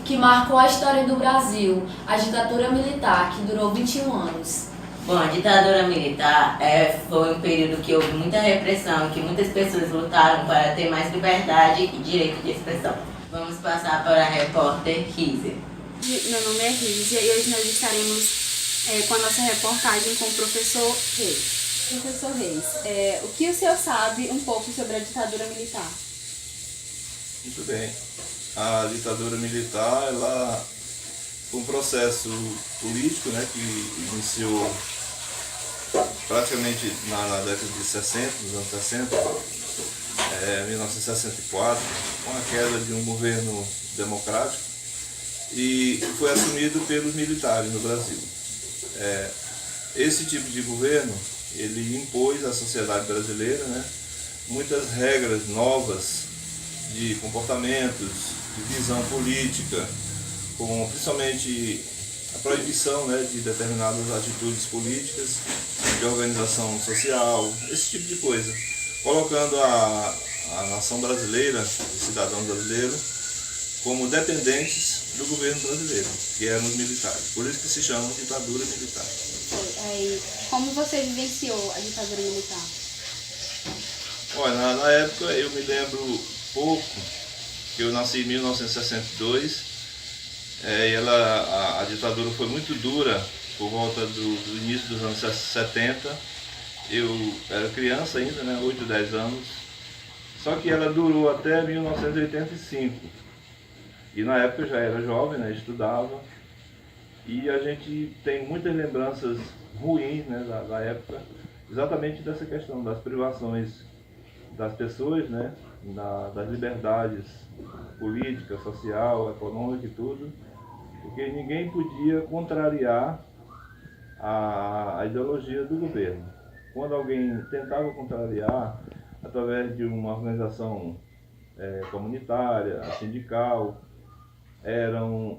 que marcou a história do Brasil, a ditadura militar, que durou 21 anos? Bom, a ditadura militar foi um período que houve muita repressão, que muitas pessoas lutaram para ter mais liberdade e direito de expressão. Vamos passar para a repórter Rízia. Meu nome é Rízia e hoje nós estaremos com a nossa reportagem com o professor Reis. Professor Reis, o que o senhor sabe um pouco sobre a ditadura militar? Muito bem. A ditadura militar, ela foi um processo político, né, que iniciou praticamente na década de 60, nos anos 60, 1964, com a queda de um governo democrático, e foi assumido pelos militares no Brasil. Esse tipo de governo, ele impôs à sociedade brasileira, né, muitas regras novas de comportamentos, de visão política, com principalmente a proibição, né, de determinadas atitudes políticas, de organização social, esse tipo de coisa, colocando a nação brasileira, os cidadãos brasileiros, como dependentes do governo brasileiro, que eram os militares. Por isso que se chama ditadura militar. Como você vivenciou a ditadura militar? Olha, na época eu me lembro pouco, que eu nasci em 1962, a ditadura foi muito dura por volta do início dos anos 70. Eu era criança ainda, né, 8, 10 anos, só que ela durou até 1985. E na época eu já era jovem, né, estudava, e a gente tem muitas lembranças ruins, né, da época, exatamente dessa questão das privações das pessoas, né, das liberdades política, social, econômica e tudo, porque ninguém podia contrariar a ideologia do governo. Quando alguém tentava contrariar, através de uma organização comunitária, sindical, eram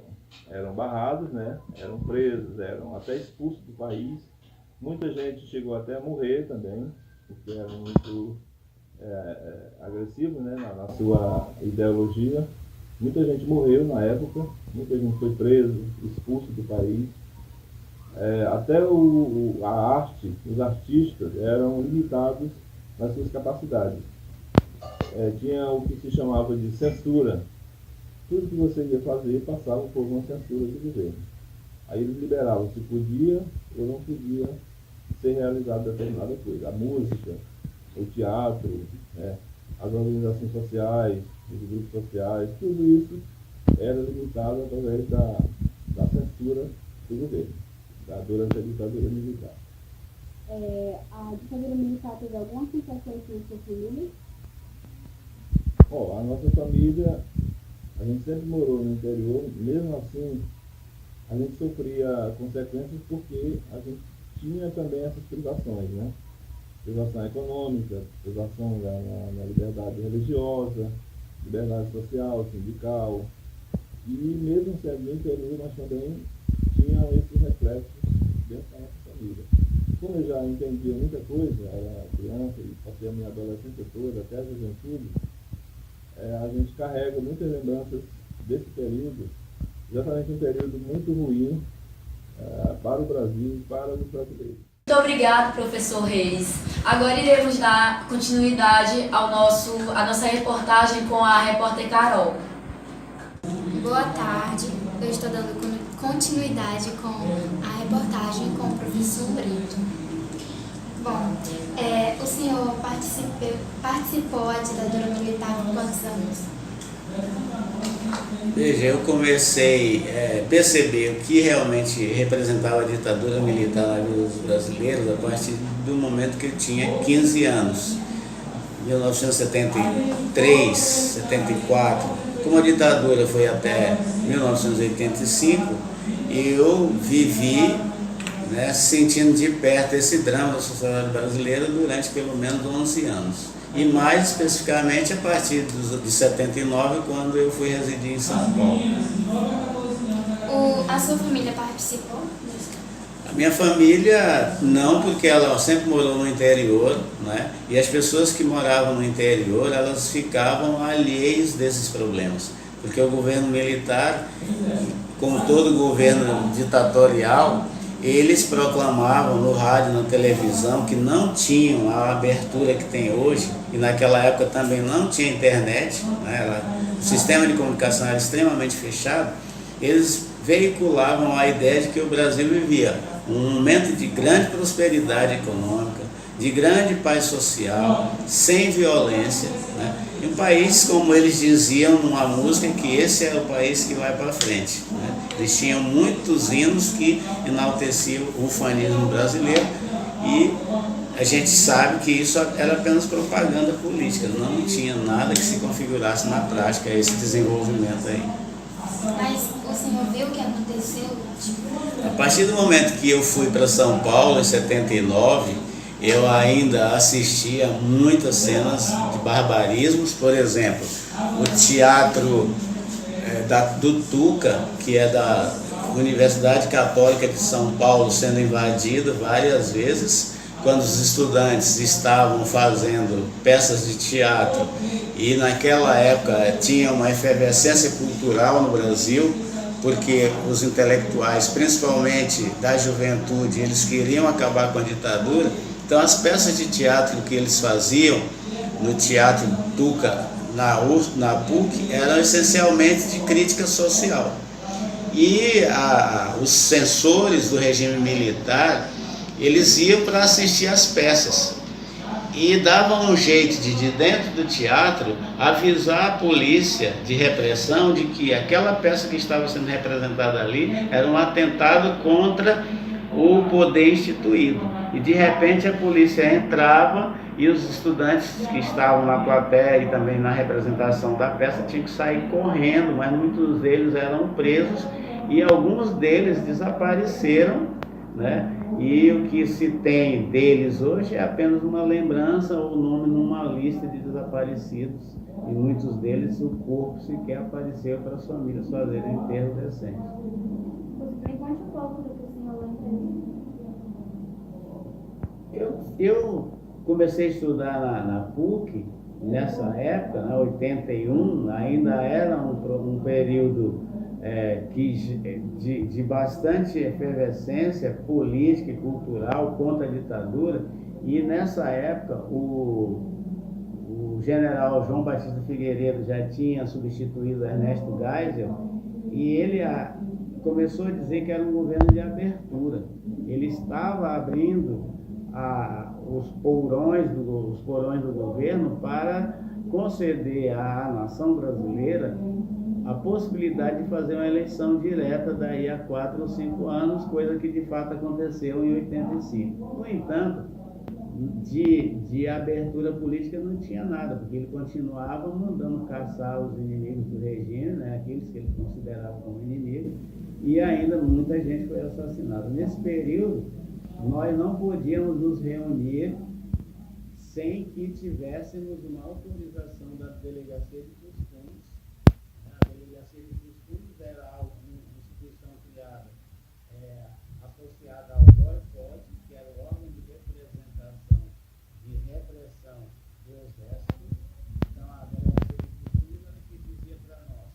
barrados, né? Eram presos, eram até expulsos do país. Muita gente chegou até a morrer também, porque eram muito agressivos, né? na sua ideologia. Muita gente morreu na época, muita gente foi preso, expulso do país. Até a arte, os artistas eram limitados nas suas capacidades. Tinha o que se chamava de censura. Tudo que você ia fazer passava por uma censura do governo. Aí eles liberavam se podia ou não podia ser realizada determinada coisa. A música, o teatro, as organizações sociais, os grupos sociais, tudo isso era limitado através da censura do governo, durante a ditadura militar. A ditadura militar teve alguma consequência na sua família? A nossa família, a gente sempre morou no interior, mesmo assim a gente sofria consequências porque a gente tinha também essas privações, né? Privação econômica, privação na liberdade religiosa, liberdade social, sindical. E mesmo sendo no interior, nós também tínhamos esses reflexos dentro da nossa família. Como eu já entendia muita coisa, era criança e passei a minha adolescência toda, até a juventude, a gente carrega muitas lembranças desse período, exatamente um período muito ruim para o Brasil e para os brasileiros. Muito obrigado, professor Reis. Agora iremos dar continuidade à nossa reportagem com a repórter Carol. Boa tarde, eu estou dando continuidade com a reportagem com o professor Brito. Bom, o senhor participou da ditadura militar por quantos anos? Veja, eu comecei a perceber o que realmente representava a ditadura militar na vida dos brasileiros a partir do momento que eu tinha 15 anos, 1973, 74. Como a ditadura foi até 1985, eu vivi, né, sentindo de perto esse drama da sociedade brasileira durante pelo menos 11 anos. E mais especificamente a partir de 79, quando eu fui residir em São Paulo. A sua família participou? A minha família não, porque ela sempre morou no interior, né? E as pessoas que moravam no interior, elas ficavam alheias desses problemas. porque o governo militar, como todo governo ditatorial, eles proclamavam no rádio, na televisão, que não tinham a abertura que tem hoje, e naquela época também não tinha internet, né? O sistema de comunicação era extremamente fechado. Eles veiculavam a ideia de que o Brasil vivia um momento de grande prosperidade econômica, de grande paz social, sem violência, né? E um país, como eles diziam numa música, que esse é o país que vai para frente, né? Eles tinham muitos hinos que enalteciam o ufanismo brasileiro, e a gente sabe que isso era apenas propaganda política, não tinha nada que se configurasse na prática esse desenvolvimento aí. Mas o senhor viu o que aconteceu? A partir do momento que eu fui para São Paulo, em 79, eu ainda assistia muitas cenas de barbarismos. Por exemplo, o teatro do Tuca, que é da Universidade Católica de São Paulo, sendo invadido várias vezes, quando os estudantes estavam fazendo peças de teatro, e naquela época tinha uma efervescência cultural no Brasil, porque os intelectuais, principalmente da juventude, eles queriam acabar com a ditadura. Então as peças de teatro que eles faziam no Teatro Tuca, na PUC, eram essencialmente de crítica social. E os censores do regime militar, eles iam para assistir às peças e davam um jeito de dentro do teatro, avisar a polícia de repressão de que aquela peça que estava sendo representada ali era um atentado contra o poder instituído. E de repente a polícia entrava e os estudantes que estavam na plateia e também na representação da peça tinham que sair correndo, mas muitos deles eram presos e alguns deles desapareceram, né? E o que se tem deles hoje é apenas uma lembrança ou nome numa lista de desaparecidos, e muitos deles o corpo sequer apareceu para as famílias fazerem enterro decente. Me conte um pouco do que o senhor lembra. Eu comecei a estudar na PUC nessa época, né, 81, ainda era um período de bastante efervescência política e cultural contra a ditadura, e nessa época o general João Batista Figueiredo já tinha substituído Ernesto Geisel, e ele começou a dizer que era um governo de abertura. Ele estava abrindo os porões do governo para conceder à nação brasileira a possibilidade de fazer uma eleição direta daí a 4 ou 5 anos, coisa que de fato aconteceu em 85. No entanto, de abertura política não tinha nada, porque ele continuava mandando caçar os inimigos do regime, né, aqueles que ele considerava como inimigos, e ainda muita gente foi assassinada. Nesse período, nós não podíamos nos reunir sem que tivéssemos uma autorização da Delegacia de Costumes. A Delegacia de Costumes era uma instituição criada associada ao DOI-COD, que era o órgão de representação de repressão do Exército. Então a Delegacia de Costumes era que dizia para nós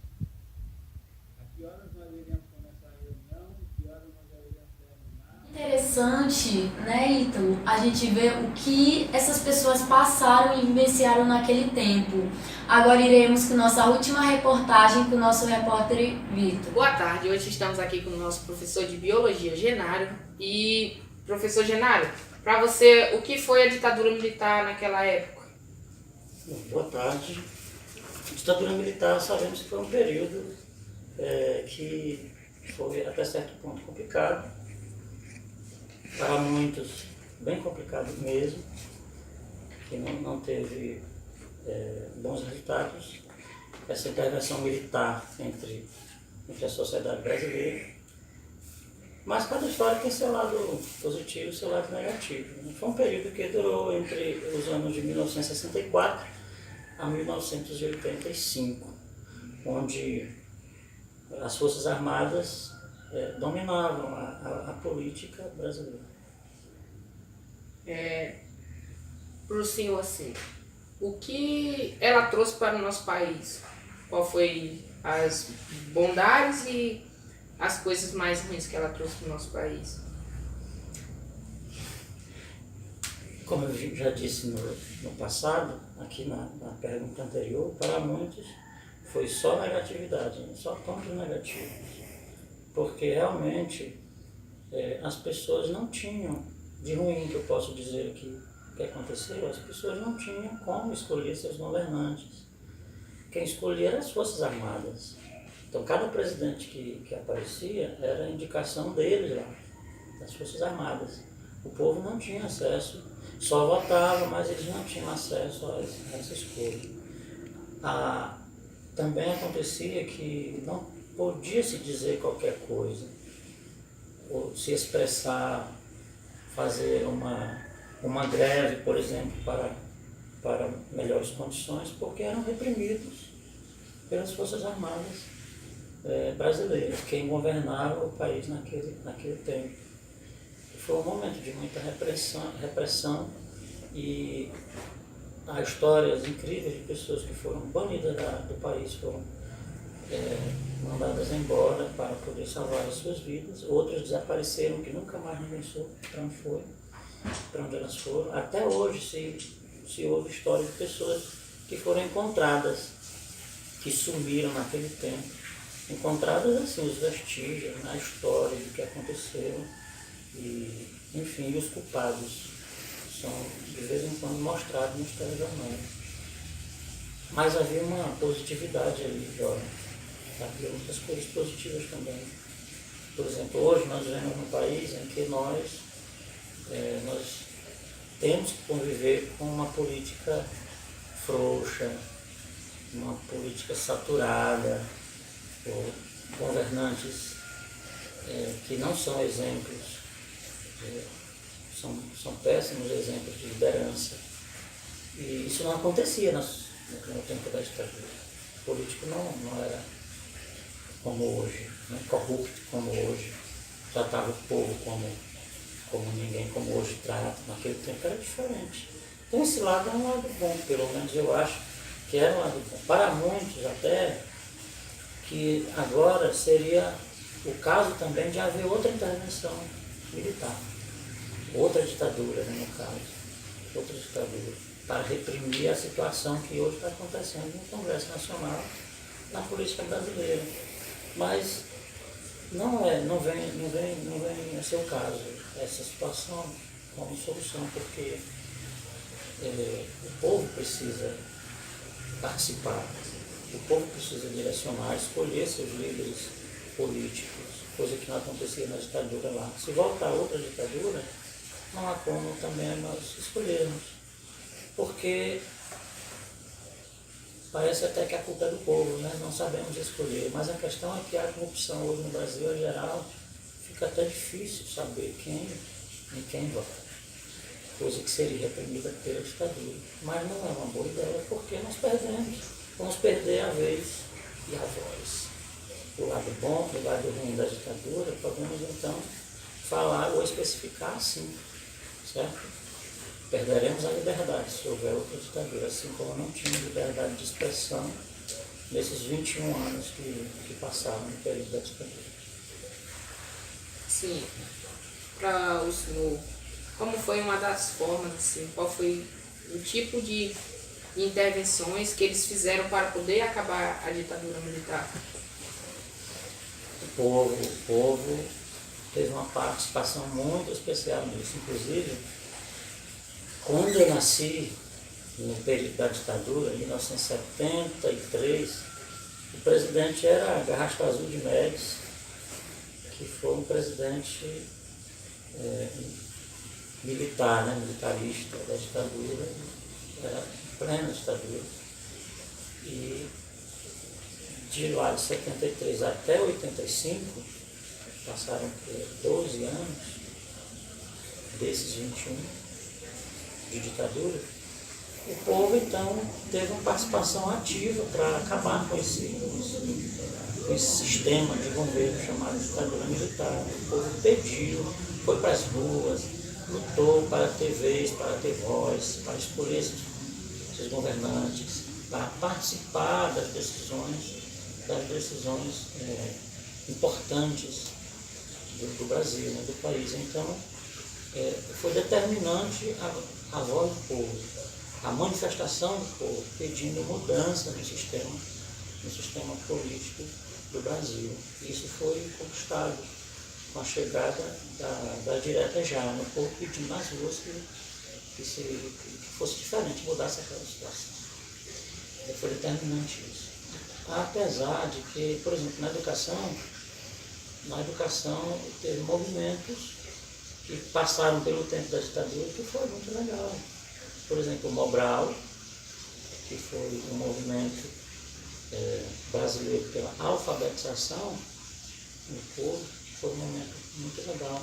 a que horas nós iríamos começar a reunião, que horas nós iríamos terminar. Interessante, né, Ítalo? A gente vê o que essas pessoas passaram e vivenciaram naquele tempo. Agora iremos com nossa última reportagem com o nosso repórter Vitor. Boa tarde, hoje estamos aqui com o nosso professor de Biologia, Genário. E, professor Genário, para você, o que foi a ditadura militar naquela época? Boa tarde. A ditadura militar, sabemos que foi um período que foi até certo ponto complicado. Para muitos, bem complicado mesmo, que não teve bons resultados. Essa intervenção militar entre a sociedade brasileira. Mas cada história tem seu lado positivo e seu lado negativo. Foi um período que durou entre os anos de 1964 a 1985, onde as Forças Armadas dominavam a política brasileira. Para o senhor, assim, o que ela trouxe para o nosso país? Qual foi as bondades e as coisas mais ruins que ela trouxe para o nosso país. Como eu já disse no passado, aqui na pergunta anterior, para muitos foi só negatividade, só pontos negativos. Porque realmente as pessoas não tinham, de ruim que eu posso dizer aqui, que aconteceu, as pessoas não tinham como escolher seus governantes. Quem escolhia eram as Forças Armadas. Então cada presidente que aparecia era a indicação deles lá, das Forças Armadas. O povo não tinha acesso, só votava, mas eles não tinham acesso a essa escolha. Também acontecia que não podia se dizer qualquer coisa, ou se expressar, fazer uma greve, por exemplo, para melhores condições, porque eram reprimidos pelas Forças Armadas brasileiras, quem governava o país naquele tempo. Foi um momento de muita repressão e há histórias incríveis de pessoas que foram banidas do país, foram mandadas embora para poder salvar as suas vidas. Outras desapareceram, que nunca mais ninguém soube para onde foi, para onde elas foram. Até hoje se ouve histórias de pessoas que foram encontradas, que sumiram naquele tempo. Encontradas assim, os vestígios, a história do que aconteceu. E, enfim, os culpados são de vez em quando mostrados nos telejornais. Mas havia uma positividade ali, Jora. Havia muitas coisas positivas também. Por exemplo, hoje nós vivemos num país em que nós temos que conviver com uma política frouxa, uma política saturada, ou governantes que não são exemplos. São péssimos exemplos de liderança. E isso não acontecia no tempo da ditadura. O político não era como hoje, corrupto como hoje, tratava o povo como ninguém, como hoje trata. Naquele tempo era diferente. Então esse lado é um lado bom, pelo menos eu acho que era um lado bom. Para muitos até, que agora seria o caso também de haver outra intervenção militar. Outra ditadura, no caso, outra ditadura, para reprimir a situação que hoje está acontecendo no Congresso Nacional, na política brasileira. Mas não vem a ser o caso, essa situação como solução, porque o povo precisa participar, o povo precisa direcionar, escolher seus líderes políticos, coisa que não acontecia na ditadura lá. Se voltar a outra ditadura, não há como também nós escolhermos, porque parece até que a culpa é do povo, né? Não sabemos escolher, mas a questão é que a corrupção hoje no Brasil, em geral, fica até difícil saber em quem vota, coisa que seria reprimida pela ditadura. Mas não é uma boa ideia, porque nós vamos perder a vez e a voz. O lado bom, o lado ruim da ditadura, podemos então falar ou especificar assim, certo? Perderemos a liberdade se houver outra ditadura, assim como não tinha liberdade de expressão nesses 21 anos que passaram no período da ditadura. Sim, para o senhor, como foi uma das formas, assim, qual foi o tipo de intervenções que eles fizeram para poder acabar a ditadura militar? O povo teve uma participação muito especial nisso. Inclusive, quando eu nasci, no período da ditadura, em 1973, o presidente era Garrasto Azul de Médici, que foi um presidente militar, né, militarista da ditadura, era plena ditadura. E de lá de 73 até 85, passaram 12 anos desses 21 de ditadura, o povo então teve uma participação ativa para acabar com esse sistema de governo chamado ditadura militar. O povo pediu, foi para as ruas, lutou para ter vez, para ter voz, para escolher seus governantes, para participar das decisões das decisões importantes do Brasil, né, do país. Então, foi determinante a voz do povo, a manifestação do povo pedindo mudança no sistema político do Brasil. Isso foi conquistado com a chegada da direta já, no povo pedindo nas ruas que fosse diferente, mudasse aquela situação. Foi determinante isso. Apesar de que, por exemplo, na educação teve movimentos que passaram pelo tempo da ditadura que foi muito legal. Por exemplo, o Mobral, que foi um movimento brasileiro pela alfabetização do povo, foi um momento muito legal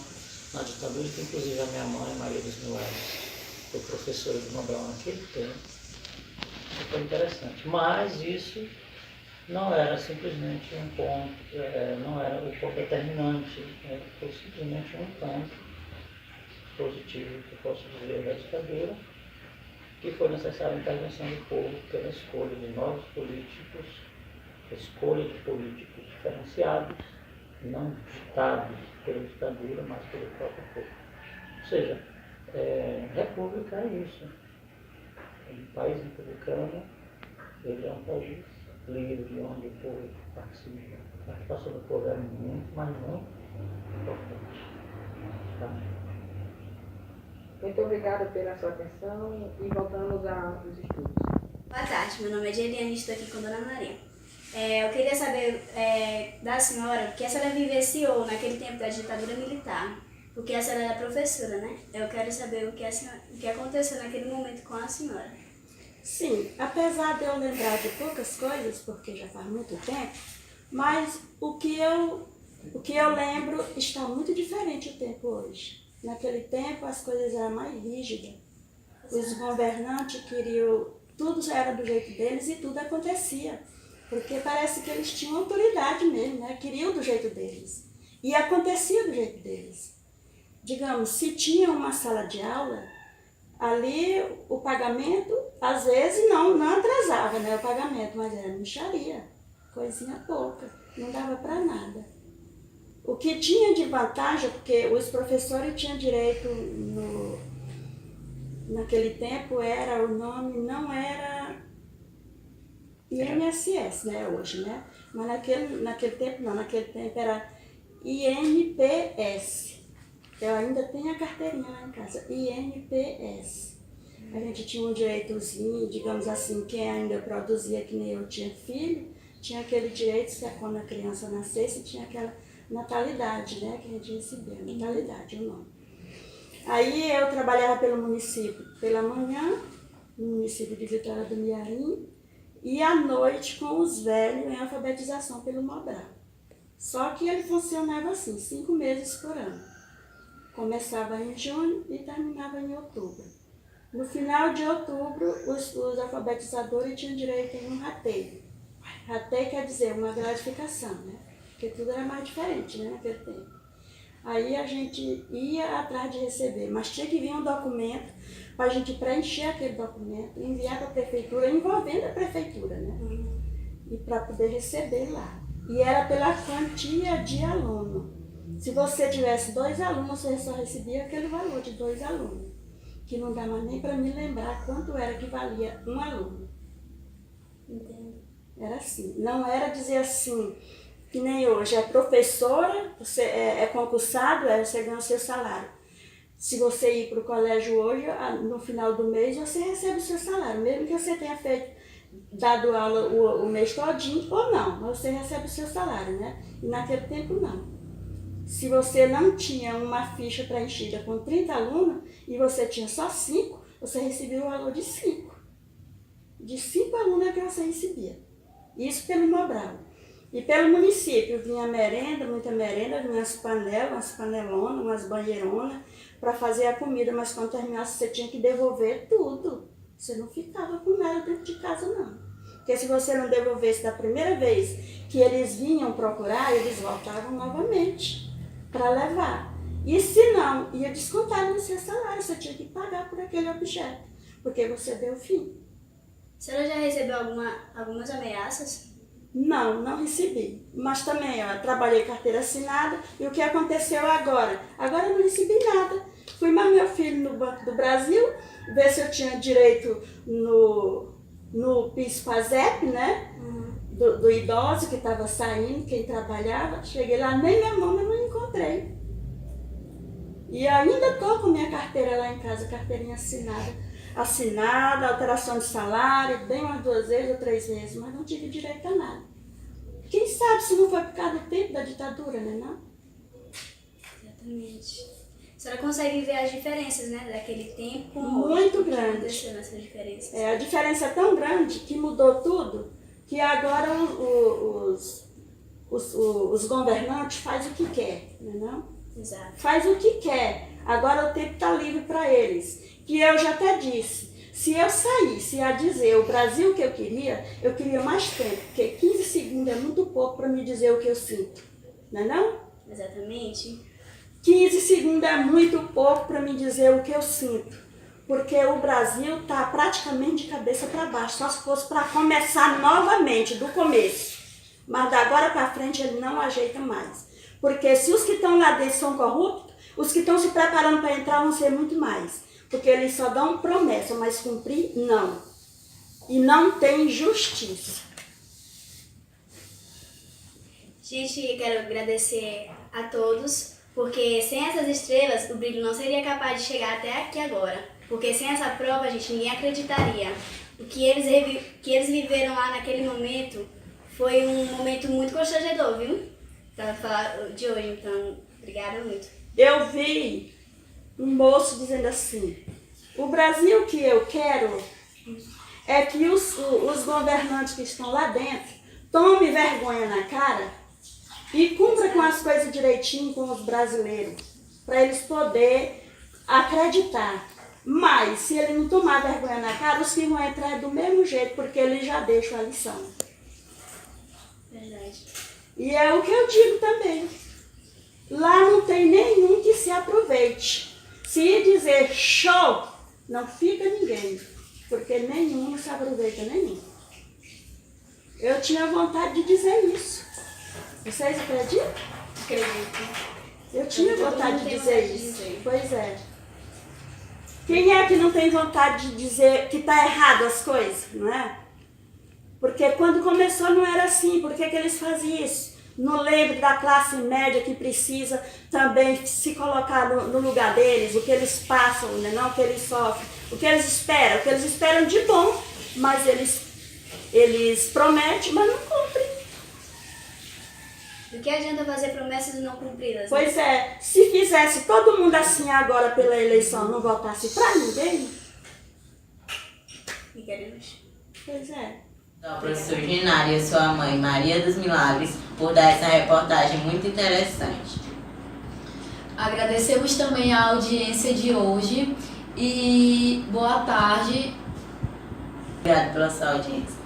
na ditadura, que inclusive a minha mãe, Maria dos Milagres, foi professora do Mobral naquele tempo. Foi interessante. Mas isso não era simplesmente um ponto, não era o ponto determinante, foi simplesmente um ponto positivo, que eu posso dizer, da ditadura, que foi necessária a intervenção do povo pela escolha de novos políticos, a escolha de políticos diferenciados, não ditados pela ditadura, mas pelo próprio povo. Ou seja, república é isso. Um país republicano, ele é um país livre, onde o povo participa. A participação do povo é muito, mas muito importante. Tá? Muito obrigada pela sua atenção e voltamos aos estudos. Boa tarde, meu nome é Geliane e estou aqui com a Dona Maria. Eu queria saber da senhora o que a senhora vivenciou naquele tempo da ditadura militar, porque a senhora era professora, né? Eu quero saber o que aconteceu naquele momento com a senhora. Sim, apesar de eu lembrar de poucas coisas, porque já faz muito tempo, mas o que eu lembro está muito diferente do tempo hoje. Naquele tempo as coisas eram mais rígidas. Os governantes queriam, tudo era do jeito deles e tudo acontecia. Porque parece que eles tinham autoridade mesmo, né? Queriam do jeito deles. E acontecia do jeito deles. Digamos, se tinha uma sala de aula, ali o pagamento, às vezes não atrasava, né, o pagamento, mas era mixaria, coisinha pouca, não dava para nada. O que tinha de vantagem, porque os professores tinham direito, naquele tempo o nome não era INSS, né, hoje, né? Mas naquele tempo não, naquele tempo era INPS. Eu ainda tenho a carteirinha lá em casa, INPS. A gente tinha um direitozinho, digamos assim, quem ainda produzia, que nem eu tinha filho, tinha aquele direito, se quando a criança nascesse, tinha aquela natalidade, né, que a gente recebia, natalidade, o nome. Aí eu trabalhava pelo município pela manhã, no município de Vitória do Mearim, e à noite com os velhos em alfabetização pelo Mobral. Só que ele funcionava assim, 5 meses por ano. Começava em junho e terminava em outubro. No final de outubro, os alfabetizadores tinham direito em um rateio. Rateio quer dizer uma gratificação, né? Porque tudo era mais diferente, né, naquele tempo. Aí a gente ia atrás de receber, mas tinha que vir um documento para a gente preencher aquele documento, enviar para a prefeitura, envolvendo a prefeitura, né? E para poder receber lá. E era pela quantia de aluno. Se você tivesse 2 alunos, você só recebia aquele valor de 2 alunos. Que não dá mais nem para me lembrar quanto era que valia um aluno. Entende? Era assim. Não era dizer assim, que nem hoje, é professora, você é concursado, você ganha o seu salário. Se você ir para o colégio hoje, no final do mês, você recebe o seu salário, mesmo que você tenha dado aula o mês todinho ou não, mas você recebe o seu salário, né? E naquele tempo não. Se você não tinha uma ficha preenchida com 30 alunos e você tinha só 5, você recebia o valor de 5. De 5 alunos é que você recebia. Isso pelo Mobral. E pelo município vinha merenda, muita merenda, vinha as panelas, umas panelonas, umas banheironas para fazer a comida, mas quando terminasse você tinha que devolver tudo. Você não ficava com nada dentro de casa não. Porque se você não devolvesse da primeira vez que eles vinham procurar, eles voltavam novamente para levar. E se não, ia descontar no seu salário, você tinha que pagar por aquele objeto, porque você deu fim. A senhora já recebeu algumas ameaças? Não recebi. Mas também, ó, trabalhei carteira assinada e o que aconteceu agora? Agora eu não recebi nada. Fui mais meu filho no Banco do Brasil, ver se eu tinha direito no PIS/PASEP, né? Do idoso que estava saindo, quem trabalhava. Cheguei lá, nem minha mão eu não encontrei. E ainda estou com minha carteira lá em casa, carteirinha assinada, alteração de salário, bem umas 2 vezes ou 3 vezes, mas não tive direito a nada. Quem sabe se não foi por causa do tempo da ditadura, né, não? Exatamente. A senhora consegue ver as diferenças, né, daquele tempo com Muito hoje? grande. Aconteceu nessas diferenças. A diferença é tão grande que mudou tudo, que agora os governantes fazem o que quer, né, não? Exato. Faz o que quer. Agora o tempo está livre para eles. Que eu já até disse, se eu saísse a dizer o Brasil que eu queria mais tempo, porque 15 segundos é muito pouco para me dizer o que eu sinto. Não é não? Exatamente. 15 segundos é muito pouco para me dizer o que eu sinto. Porque o Brasil está praticamente de cabeça para baixo, só se fosse para começar novamente, do começo. Mas da agora para frente ele não ajeita mais. Porque se os que estão lá dentro são corruptos, os que estão se preparando para entrar vão ser muito mais. Porque eles só dão promessa, mas cumprir, não. E não tem justiça. Gente, eu quero agradecer a todos, porque sem essas estrelas, o brilho não seria capaz de chegar até aqui agora. Porque sem essa prova, gente, ninguém acreditaria. O que eles viveram lá naquele momento foi um momento muito constrangedor, viu? Para falar de hoje, então, obrigada muito. Eu vi um moço dizendo assim, o Brasil que eu quero é que os governantes que estão lá dentro tomem vergonha na cara e cumpram com as coisas direitinho com os brasileiros, para eles poderem acreditar. Mas, se ele não tomar vergonha na cara, os que vão entrar é do mesmo jeito, porque ele já deixa a lição. Verdade. E é o que eu digo também. Lá não tem nenhum que se aproveite. Se dizer show, não fica ninguém, porque nenhum se aproveita, nenhum. Eu tinha vontade de dizer isso. Vocês acreditam? Acredito. Eu tinha Todo vontade mundo de tem dizer vontade de isso. dizer. Pois é. Quem é que não tem vontade de dizer que está errado as coisas, não é? Porque quando começou não era assim. Por que eles faziam isso? Não lembre da classe média que precisa também se colocar no lugar deles, o que eles passam, né? Não o que eles sofrem, o que eles esperam de bom, mas eles prometem, mas não cumprem. Do que adianta fazer promessas e não cumpri-las? Pois é, se fizesse todo mundo assim agora pela eleição, não votasse pra ninguém, E queremos. pois é. Ao professor Genário e sua mãe, Maria dos Milagres, por dar essa reportagem muito interessante. Agradecemos também a audiência de hoje e boa tarde. Obrigada pela sua audiência.